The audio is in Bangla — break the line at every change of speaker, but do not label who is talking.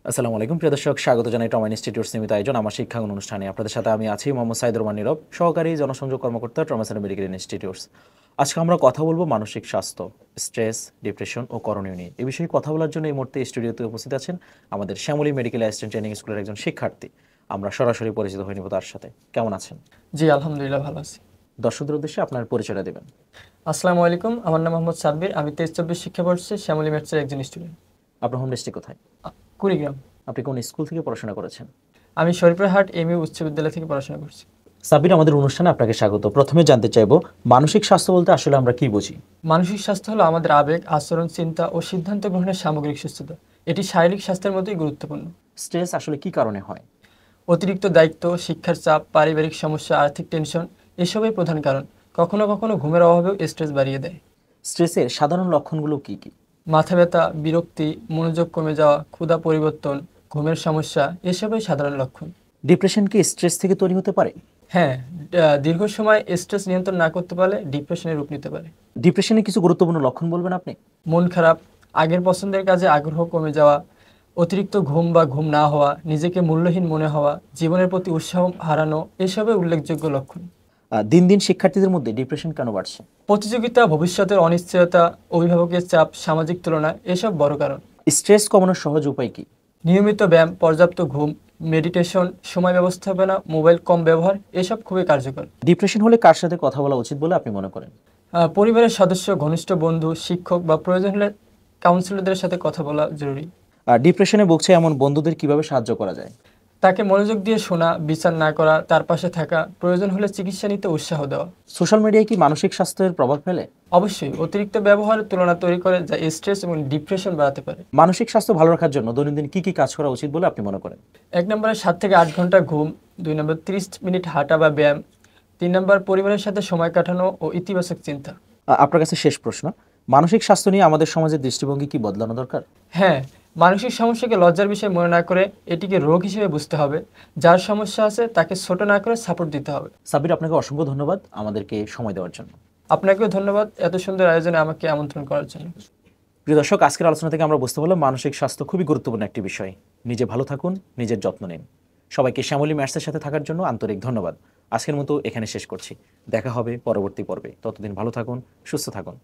আসসালামু আলাইকুম প্রিয় দর্শক, স্বাগত জানাই টমা ইনস্টিটিউটস নিয়মিত আয়োজন আমার শিক্ষাঙ্গন অনুষ্ঠানে। আপনাদের সাথে আমি আছি মোহাম্মদ সাইদুর রহমান নীরব, সহকারী জনসংযোগ কর্মকর্তা ট্রমা সেন্টার মেডিকেল ইনস্টিটিউটস। আজকে আমরা কথা বলবো মানসিক স্বাস্থ্য, স্ট্রেস, ডিপ্রেশন ও করণীয় নিয়ে। এই বিষয়ে কথা বলার জন্য এই মুহূর্তে স্টুডিওতে উপস্থিত আছেন আমাদের শ্যামলী মেডিকেল অ্যাসিস্ট্যান্ট ট্রেনিং স্কুলের একজন শিক্ষার্থী। আমরা সরাসরি পরিচিত হয়ে নিব তার সাথে। কেমন আছেন?
জি, আলহামদুলিল্লাহ ভালো আছি।
দর্শকদের উদ্দেশ্যে আপনার পরিচয়টা দেবেন।
আসসালামু আলাইকুম, আমার নাম মোহাম্মদ সাব্বির। আমি 23-24 শিক্ষাবর্ষে শ্যামলী ম্যাথসের একজন স্টুডেন্ট।
আপনার হোম ডিস্ট্রিক্ট কোথায়?
কুড়িগ্রাম।
আপনি কোন স্কুল থেকে পড়াশোনা করেছেন?
আমি শরীফুরহাট এমইউ উচ্চ বিদ্যালয় থেকে পড়াশোনা করছি।
সাবির, আমাদের অনুষ্ঠানে আপনাকে স্বাগত। প্রথমে জানতে চাইবো, মানসিক স্বাস্থ্য বলতে আসলে আমরা কি বুঝি?
মানসিক স্বাস্থ্য হলো আমাদের আবেগ, আচরণ, চিন্তা ও সিদ্ধান্ত গ্রহণের সামগ্রিক সুস্থতা। এটি শারীরিক স্বাস্থ্যের মতোই গুরুত্বপূর্ণ।
স্ট্রেস আসলে কি কারণে হয়?
অতিরিক্ত দায়িত্ব, শিক্ষার চাপ, পারিবারিক সমস্যা, আর্থিক টেনশন এসবই প্রধান কারণ। কখনো কখনো ঘুমের অভাবেও স্ট্রেস বাড়িয়ে দেয়।
স্ট্রেসের সাধারণ লক্ষণগুলো কি কি?
মাথা ব্যথা, বিরক্তি, মনোযোগ কমে যাওয়া, ক্ষুধা পরিবর্তন, ঘুমের সমস্যা এসবই সাধারণ লক্ষণ।
ডিপ্রেশন কি স্ট্রেস থেকে তৈরি হতে পারে?
হ্যাঁ, দীর্ঘ সময় স্ট্রেস নিয়ন্ত্রণ না করতে পারলে ডিপ্রেশনের রূপ নিতে পারে।
ডিপ্রেশনের কিছু গুরুত্বপূর্ণ লক্ষণ বলবেন আপনি?
মন খারাপ, আগের পছন্দের কাজে আগ্রহ কমে যাওয়া, অতিরিক্ত ঘুম বা ঘুম না হওয়া, নিজেকে মূল্যহীন মনে হওয়া, জীবনের প্রতি উৎসাহ হারানো এসবই উল্লেখযোগ্য লক্ষণ।
দিন দিন শিক্ষার্থীদের মধ্যে ডিপ্রেশন কেন বাড়ছে?
প্রতিযোগিতা, ভবিষ্যতের অনিশ্চয়তা, অভিভাবকের চাপ, সামাজিক তুলনা এসব বড় কারণ।
স্ট্রেস কমানোর সহজ উপায় কি?
নিয়মিত ব্যায়াম, পর্যাপ্ত ঘুম, মেডিটেশন, সময় ব্যবস্থাপনা, মোবাইল কম ব্যবহার এসব খুবই কার্যকর।
ডিপ্রেশন হলে কার সাথে কথা বলা উচিত বলে আপনি মনে করেন?
পরিবারের সদস্য, ঘনিষ্ঠ বন্ধু, শিক্ষক বা প্রয়োজন হলে কাউন্সিলরদের সাথে কথা বলা জরুরি।
ডিপ্রেশনে ভুগছে এমন বন্ধুদের কিভাবে সাহায্য করা যায়?
তাকে মনোযোগ দিয়ে শোনা, বিচার না করা, তার পাশে থাকা, প্রয়োজন হলে চিকিৎসা নিতে উৎসাহ দেওয়া।
সোশ্যাল মিডিয়ায় কি মানসিক স্বাস্থ্যের প্রভাব ফেলে?
অবশ্যই, অতিরিক্ত ব্যবহারের তুলনা তৈরি করে যা স্ট্রেস এবং ডিপ্রেশন বাড়াতে পারে।
মানসিক স্বাস্থ্য ভালো রাখার জন্য দৈনন্দিন কি কি কাজ করা উচিত বলে আপনি মনে করেন?
1 নম্বরে 7 থেকে 8 ঘন্টা ঘুম, 2 নম্বর 30 মিনিট হাঁটা বা ব্যায়াম, 3 নম্বর পরিবারের সাথে সময় কাটানো ও ইতিবাচক চিন্তা।
আপনার কাছে শেষ প্রশ্ন, মানসিক স্বাস্থ্য নিয়ে আমাদের সমাজের দৃষ্টিভঙ্গি কি বদলানো দরকার?
হ্যাঁ, মানসিক সমস্যাকে লজ্জার বিষয় মনে না করে এটিকে রোগ হিসেবে বুঝতে হবে। যার সমস্যা আছে তাকে ছোট না করে সাপোর্ট দিতে হবে।
সাবির, আপনাকে অসংখ্য ধন্যবাদ আমাদেরকে সময় দেওয়ার জন্য।
আপনাকেও ধন্যবাদ এত সুন্দর আয়োজনে আমাকে আমন্ত্রণ করার জন্য।
প্রিয় দর্শক, আজকের আলোচনা থেকে আমরা বুঝতে পারলাম মানসিক স্বাস্থ্য খুবই গুরুত্বপূর্ণ একটি বিষয়। নিজে ভালো থাকুন, নিজের যত্ন নিন। সবাইকে শ্যামলী ম্যাথসের সাথে থাকার জন্য আন্তরিক ধন্যবাদ। আজকের মতো এখানে শেষ করছি। দেখা হবে পরবর্তী পর্বে। ততদিন ভালো থাকুন, সুস্থ থাকুন।